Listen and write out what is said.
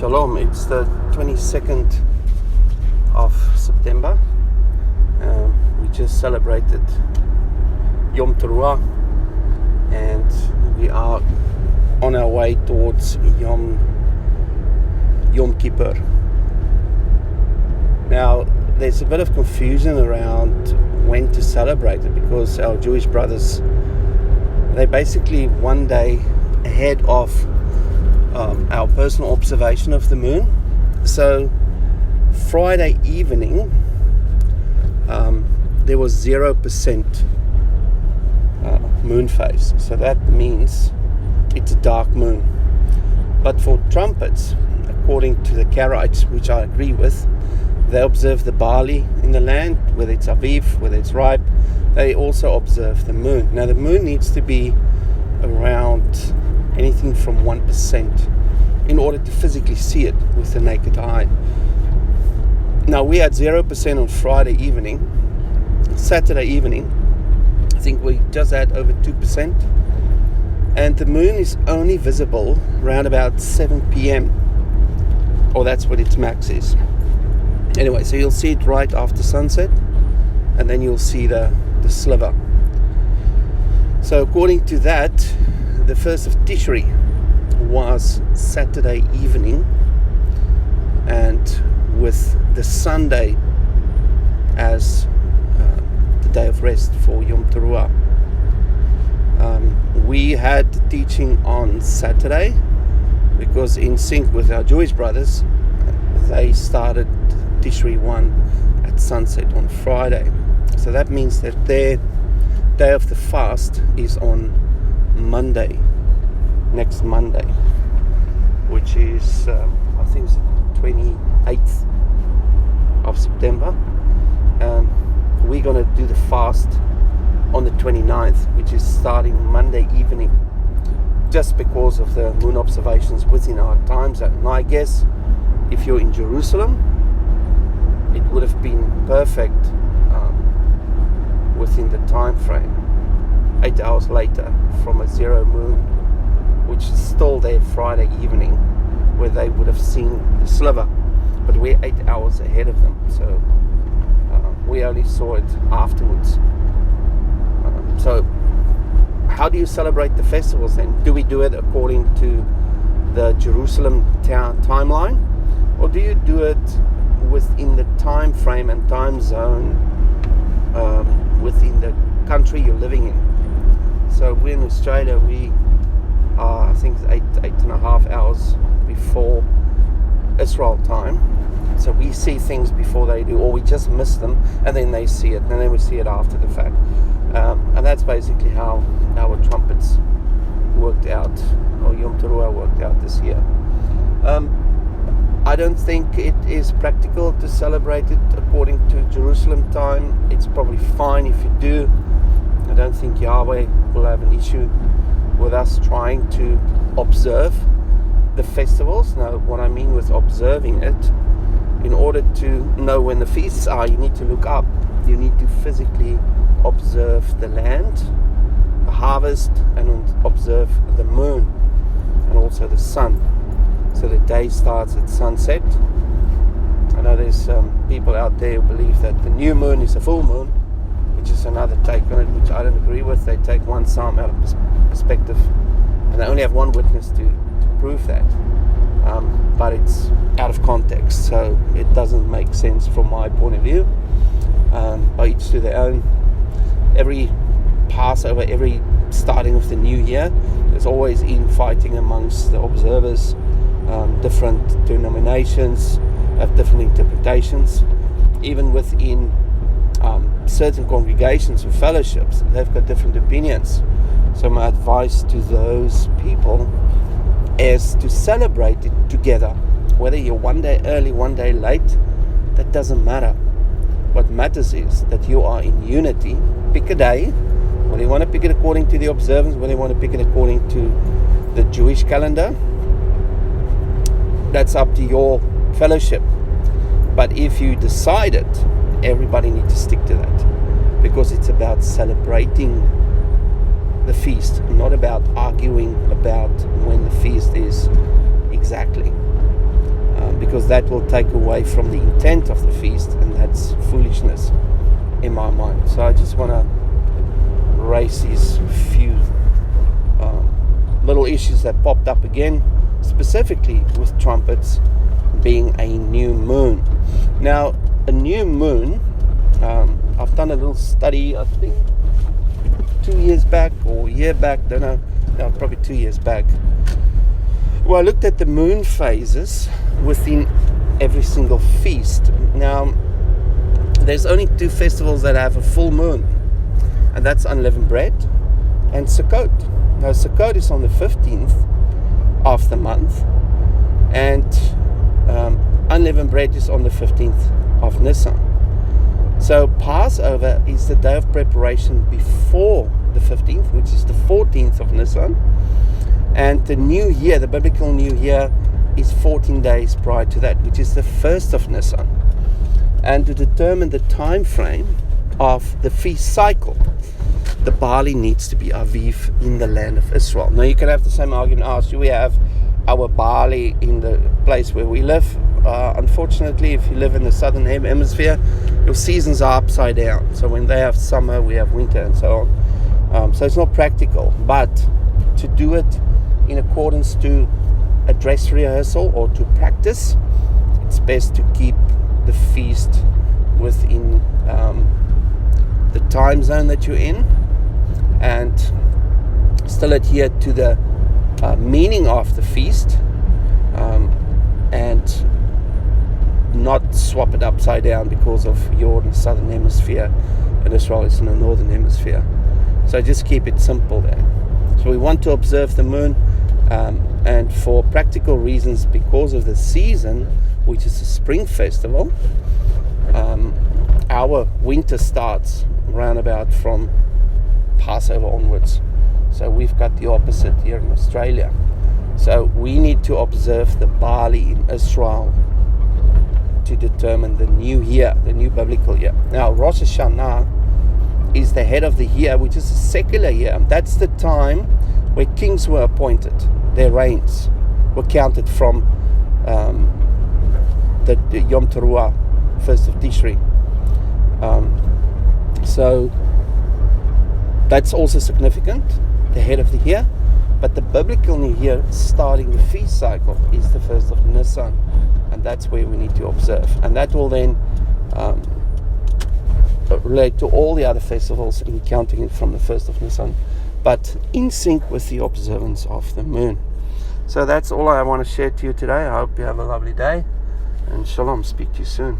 Shalom, it's the 22nd of September. We just celebrated Yom Teruah and we are on our way towards Yom Kippur. Now, there's a bit of confusion around when to celebrate it because our Jewish brothers, they're basically one day ahead of our personal observation of the moon. So Friday evening there was 0% moon phase, so that means it's a dark moon. But for trumpets, according to the Karaites, which I agree with, they observe the barley in the land, whether it's Aviv, whether it's ripe. They also observe the moon. Now the moon needs to be around anything from 1% in order to physically see it with the naked eye. Now we had 0% on Friday evening. Saturday evening, I think we just had over 2%, and the moon is only visible around about 7 p.m. or that's what its max is. Anyway, so you'll see it right after sunset, and then you'll see the sliver. So according to that, the first of Tishri was Saturday evening, and with the Sunday as the day of rest for Yom Teruah. We had teaching on Saturday because, in sync with our Jewish brothers, they started Tishri 1 at sunset on Friday. So that means that their day of the fast is on Monday, next Monday, which is I think it's the 28th of September. We're going to do the fast on the 29th, which is starting Monday evening, just because of the moon observations within our time zone. Now I guess if you're in Jerusalem, it would have been perfect within the time frame, 8 hours later from a zero moon, which is still there Friday evening, where they would have seen the sliver, but we're 8 hours ahead of them, so we only saw it afterwards. So how do you celebrate the festivals then? Do we do it according to the Jerusalem timeline, or do you do it within the time frame and time zone within the country you're living in? So we're in Australia, we are, I think, 8.5 hours before Israel time. So we see things before they do, or we just miss them and then they see it, and then we see it after the fact. And that's basically how our trumpets worked out, or Yom Teruah worked out this year. I don't think it is practical to celebrate it according to Jerusalem time. It's probably fine if you do. I don't think Yahweh will have an issue with us trying to observe the festivals. Now, what I mean with observing it, in order to know when the feasts are, you need to look up. You need to physically observe the land, the harvest, and observe the moon and also the sun. So the day starts at sunset. I know there's people out there who believe that the new moon is a full moon, which is another take on it, which I don't agree with. They take one psalm out of perspective, and they only have one witness to prove that. But it's out of context, so it doesn't make sense from my point of view. But each to their own. Every Passover, every starting of the new year, there's always infighting amongst the observers. Different denominations have different interpretations. Even within certain congregations or fellowships, they've got different opinions. So my advice to those people is to celebrate it together. Whether you're one day early, one day late, that doesn't matter. What matters is that you are in unity. Pick a day, whether you want to pick it according to the observance, whether you want to pick it according to the Jewish calendar, that's up to your fellowship. But if you decide it, everybody needs to stick to that, because it's about celebrating the feast, not about arguing about when the feast is exactly. because that will take away from the intent of the feast, and that's foolishness in my mind. So I just want to raise these few little issues that popped up again, specifically with trumpets being a new moon. Now, a new moon, I've done a little study, I think 2 years back or a year back, don't know, no, probably 2 years back. Well, I looked at the moon phases within every single feast. Now, there's only 2 festivals that have a full moon, and that's unleavened bread and Sukkot. Now, Sukkot is on the 15th of the month, and unleavened bread is on the 15th of Nisan. So Passover is the day of preparation before the 15th, which is the 14th of Nisan. And the new year, the biblical new year, is 14 days prior to that, which is the 1st of Nisan. And to determine the time frame of the feast cycle, the barley needs to be Aviv in the land of Israel. Now you can have the same argument, do we have our barley in the place where we live? Unfortunately, if you live in the southern hemisphere, your seasons are upside down. So when they have summer, we have winter and so on. So it's not practical, but to do it in accordance to a dress rehearsal or to practice, it's best to keep the feast within the time zone that you're in, and still adhere to the meaning of the feast, and not swap it upside down because of you're in the southern hemisphere and Israel is in the northern hemisphere. So just keep it simple there. So we want to observe the moon, and for practical reasons, because of the season, which is a spring festival, our winter starts round about from Passover onwards. So we've got the opposite here in Australia. So we need to observe the barley in Israel to determine the new year, the new biblical year. Now, Rosh Hashanah is the head of the year, which is a secular year. That's the time where kings were appointed. Their reigns were counted from the Yom Teruah, 1st of Tishri. So that's also significant, the head of the year. But the biblical new year, starting the feast cycle, is the 1st of Nisan. And that's where we need to observe. And that will then relate to all the other festivals in counting it from the 1st of Nisan, but in sync with the observance of the moon. So that's all I want to share to you today. I hope you have a lovely day, and shalom. Speak to you soon.